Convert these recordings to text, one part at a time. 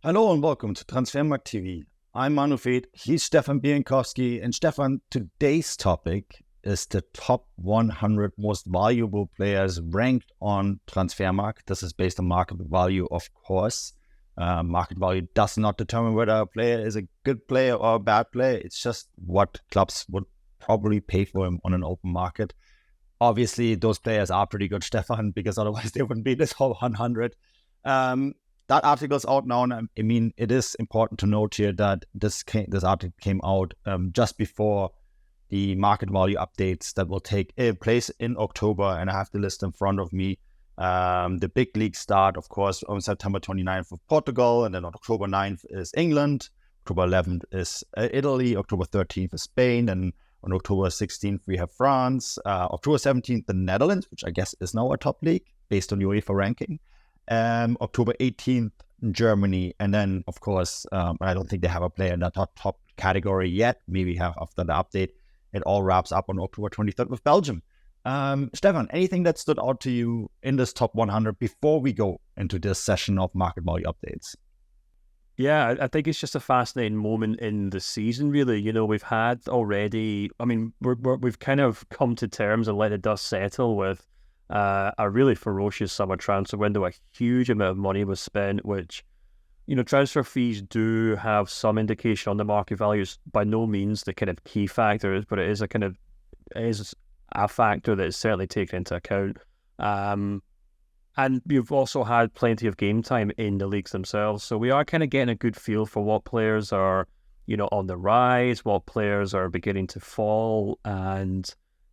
Hello and welcome to Transfermarkt TV. I'm Manuel, he's Stefan Bienkowski, and Stefan, today's topic is the top 100 most valuable players ranked on Transfermarkt. This is based on market value, of course. Market value does not determine whether a player is a good player or a bad player. It's just what clubs would probably pay for him on an open market. Obviously, those players are pretty good, Stefan, because otherwise they wouldn't be this whole 100. That article's out now, and I mean, it is important to note here that this article came out just before the market value updates that will take place in October, and I have the list in front of me. The big league start, of course, on September 29th with Portugal, and then on October 9th is England, October 11th is Italy, October 13th is Spain, and on October 16th we have France, October 17th the Netherlands, which I guess is now a top league based on UEFA ranking. October 18th, Germany, and then, of course, I don't think they have a player in that top category yet. Maybe have after the update. It all wraps up on October 23rd with Belgium. Stefan, anything that stood out to you in this top 100 before we go into this session of market value updates? Yeah, I think it's just a fascinating moment in the season, really. You know, we've had already, I mean, we've kind of come to terms and let the dust settle with a really ferocious summer transfer window. A huge amount of money was spent, which, you know, transfer fees do have some indication on the market values. By no means the kind of key factor, but it is a factor that is certainly taken into account. And you've also had plenty of game time in the leagues themselves, so we are kind of getting a good feel for what players are, you know, on the rise, what players are beginning to fall. And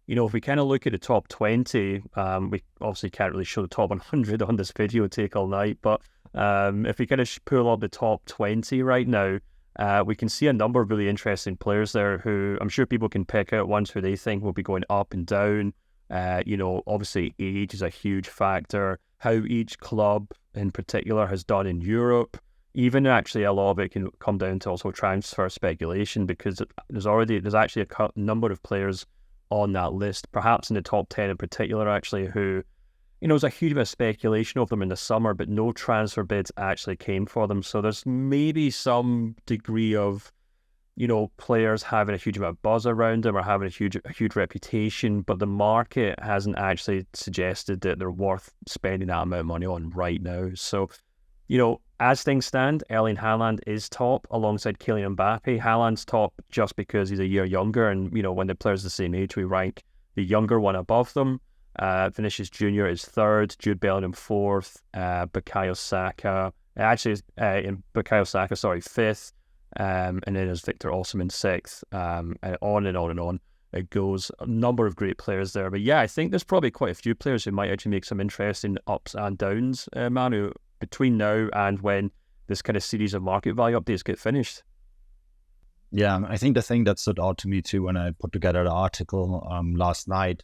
you know, if we kind of look at the top 20, we obviously can't really show the top 100 on this video, take all night, but if we kind of pull up the top 20 right now, we can see a number of really interesting players there who I'm sure people can pick out ones who they think will be going up and down. You know, obviously age is a huge factor, how each club in particular has done in Europe. Even actually a lot of it can come down to also transfer speculation, because there's actually a number of players on that list, perhaps in the top 10 in particular, actually, who, you know, there's a huge amount of speculation of them in the summer, but no transfer bids actually came for them. So there's maybe some degree of, you know, players having a huge amount of buzz around them or having a huge reputation, but the market hasn't actually suggested that they're worth spending that amount of money on right now. So, you know, as things stand, Erling Haaland is top alongside Kylian Mbappe. Haaland's top just because he's a year younger, and, you know, when the players are the same age, we rank the younger one above them. Vinicius Jr. is third, Jude Bellingham fourth, Bukayo Saka, fifth, and then there's Victor Osimhen sixth, and on and on and on it goes. A number of great players there. But yeah, I think there's probably quite a few players who might actually make some interesting ups and downs, Manu, between now and when this kind of series of market value updates get finished. Yeah, I think the thing that stood out to me too when I put together the article last night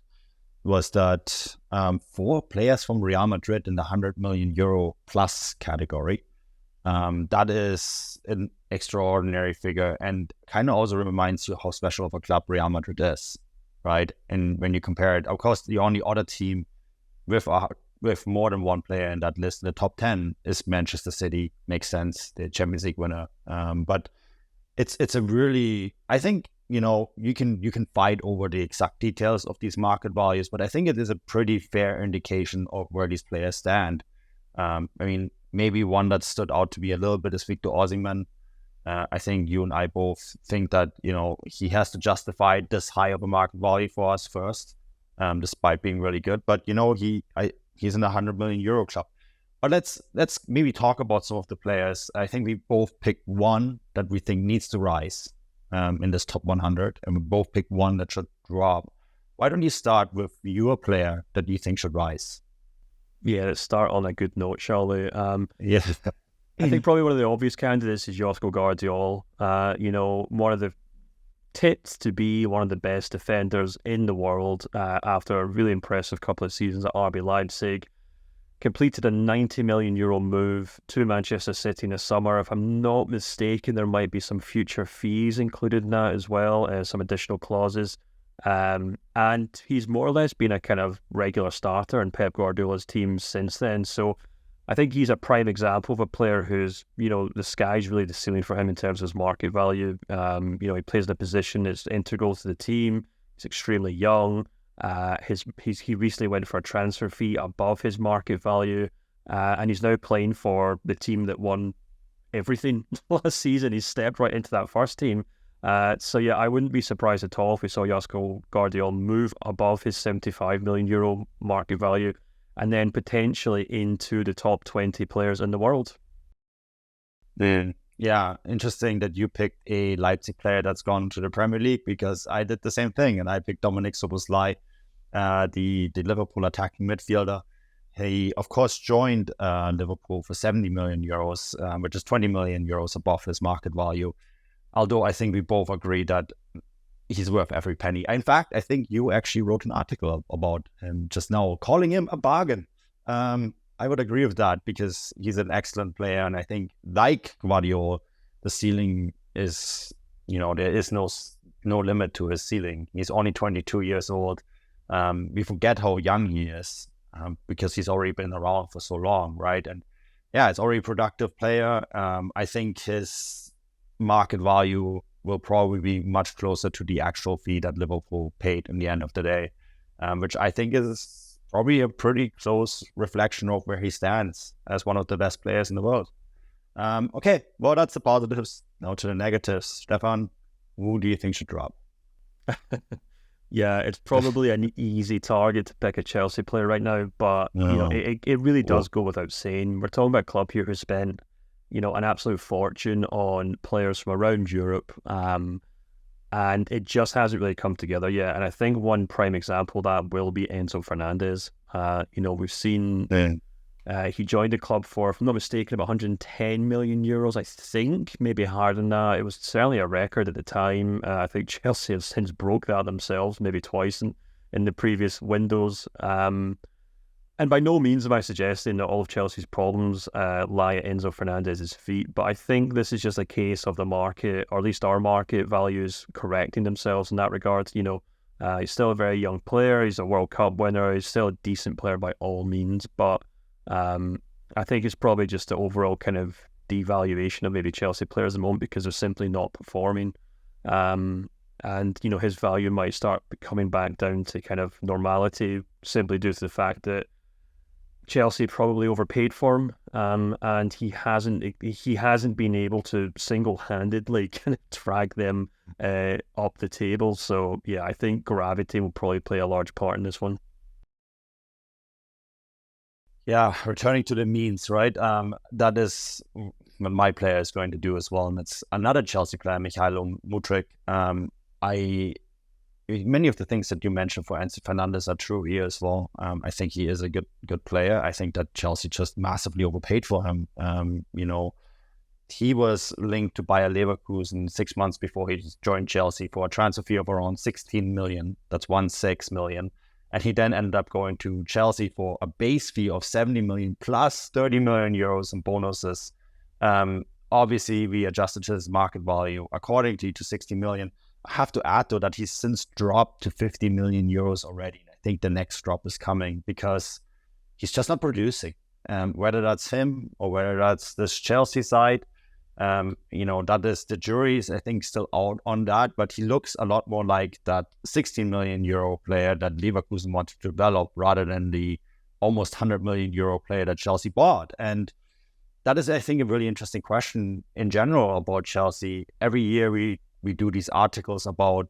was that 4 players from Real Madrid in the 100 million euro plus category. That is an extraordinary figure, and kind of also reminds you how special of a club Real Madrid is, right? And when you compare it, of course, the only other team with more than one player in that list in the top 10 is Manchester City. Makes sense, the Champions League winner. But it's a really, I think, you know, you can fight over the exact details of these market values, but I think it is a pretty fair indication of where these players stand. I mean, maybe one that stood out to me a little bit is Victor Osimhen. I think you and I both think that, you know, he has to justify this high of a market value for us first, despite being really good. But, you know, he's in the 100 million euro club. But let's maybe talk about some of the players. I think we both picked one that we think needs to rise in this top 100, and we both picked one that should drop. Why don't you start with your player that you think should rise? Yeah, let's start on a good note, shall we? Yes. I think probably one of the obvious candidates is Josko Gvardiol. You know, one of the tipped to be one of the best defenders in the world after a really impressive couple of seasons at RB Leipzig. Completed a 90 million euro move to Manchester City in the summer. If I'm not mistaken, there might be some future fees included in that as well, some additional clauses. And he's more or less been a kind of regular starter in Pep Guardiola's team since then. So I think he's a prime example of a player who's, the sky's really the ceiling for him in terms of his market value. He plays in a position that's integral to the team. He's extremely young. He recently went for a transfer fee above his market value, and he's now playing for the team that won everything last season. He's stepped right into that first team. So yeah, I wouldn't be surprised at all if we saw Josko Gvardiol move above his €75 million market value, and then potentially into the top 20 players in the world. Yeah, interesting that you picked a Leipzig player that's gone to the Premier League, because I did the same thing, and I picked Dominik Szoboszlai, the Liverpool attacking midfielder. He, of course, joined Liverpool for €70 million, which is €20 million above his market value. Although I think we both agree that he's worth every penny. In fact, I think you actually wrote an article about him just now, calling him a bargain. I would agree with that, because he's an excellent player. And I think, like Gvardiol, the ceiling is, there is no limit to his ceiling. He's only 22 years old. We forget how young he is, because he's already been around for so long, right? And yeah, it's already a productive player. I think his market value will probably be much closer to the actual fee that Liverpool paid in the end of the day, which I think is probably a pretty close reflection of where he stands as one of the best players in the world. Okay, well, that's the positives. Now to the negatives. Stefan, who do you think should drop? Yeah, it's probably an easy target to pick a Chelsea player right now, but it really does go without saying. We're talking about a club here who spent an absolute fortune on players from around Europe, and it just hasn't really come together yet. And I think one prime example of that will be Enzo Fernandez. We've seen he joined the club for, if I'm not mistaken, about €110 million, I think, maybe higher than that. It was certainly a record at the time. I think Chelsea have since broke that themselves, maybe twice in the previous windows. And by no means am I suggesting that all of Chelsea's problems lie at Enzo Fernandez's feet, but I think this is just a case of the market, or at least our market values, correcting themselves in that regard. He's still a very young player. He's a World Cup winner. He's still a decent player by all means, but I think it's probably just the overall kind of devaluation of maybe Chelsea players at the moment, because they're simply not performing. And his value might start coming back down to kind of normality, simply due to the fact that Chelsea probably overpaid for him, and he hasn't been able to single-handedly kind of drag them up the table. So yeah, I think gravity will probably play a large part in this one. Yeah, returning to the means, right? That is what my player is going to do as well, and it's another Chelsea player, Mykhailo Mudryk. Many of the things that you mentioned for Enzo Fernandez are true here as well. I think he is a good player. I think that Chelsea just massively overpaid for him. He was linked to Bayer Leverkusen 6 months before he joined Chelsea for a transfer fee of around 16 million. That's 16 million. And he then ended up going to Chelsea for a base fee of 70 million plus 30 million euros in bonuses. Obviously, we adjusted his market value accordingly to 60 million. I have to add, though, that he's since dropped to 50 million euros already. I think the next drop is coming, because he's just not producing. Whether that's him or whether that's this Chelsea side, that is, the jury is, I think, still out on that. But he looks a lot more like that 16 million euro player that Leverkusen wanted to develop, rather than the almost 100 million euro player that Chelsea bought. And that is, I think, a really interesting question in general about Chelsea. Every year we do these articles about,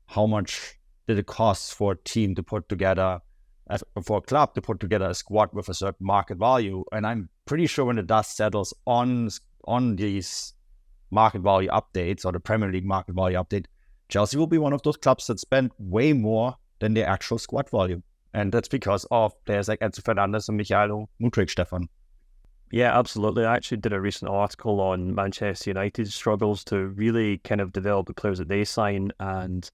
how much did it cost for a team to put together, for a club to put together a squad with a certain market value. And I'm pretty sure when the dust settles on these market value updates, or the Premier League market value update, Chelsea will be one of those clubs that spend way more than their actual squad value. And that's because of players like Enzo Fernandez and Mykhailo Mudryk, Stefan. Yeah, absolutely. I actually did a recent article on Manchester United's struggles to really kind of develop the players that they sign. And,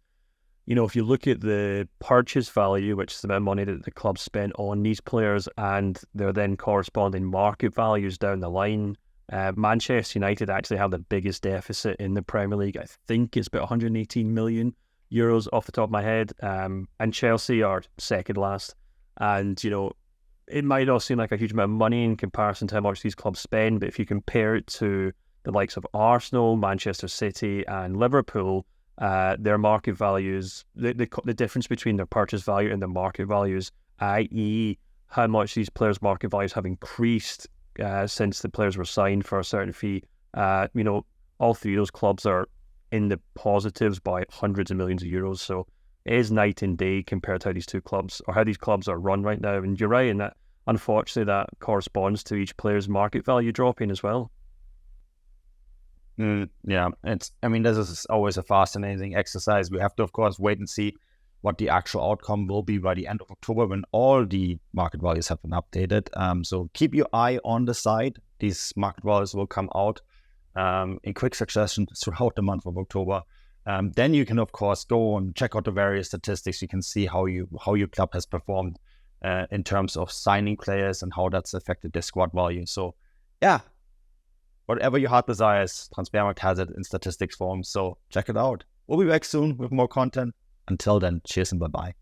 if you look at the purchase value, which is the amount of money that the club spent on these players, and their then corresponding market values down the line, Manchester United actually have the biggest deficit in the Premier League. I think it's about 118 million euros off the top of my head. And Chelsea are second last. And, it might not seem like a huge amount of money in comparison to how much these clubs spend, but if you compare it to the likes of Arsenal, Manchester City, and Liverpool, their market values, the difference between their purchase value and their market values, i.e., how much these players' market values have increased since the players were signed for a certain fee. All three of those clubs are in the positives by hundreds of millions of euros. So it is night and day compared to how these two clubs, or how these clubs are run right now. And you're right in that, unfortunately, that corresponds to each player's market value dropping as well. Yeah, this is always a fascinating exercise. We have to, of course, wait and see what the actual outcome will be by the end of October when all the market values have been updated. So keep your eye on the site. These market values will come out in quick succession throughout the month of October. Then you can, of course, go and check out the various statistics. You can see how your club has performed in terms of signing players and how that's affected their squad value. So, yeah, whatever your heart desires, Transfermarkt has it in statistics form. So check it out. We'll be back soon with more content. Until then, cheers and bye-bye.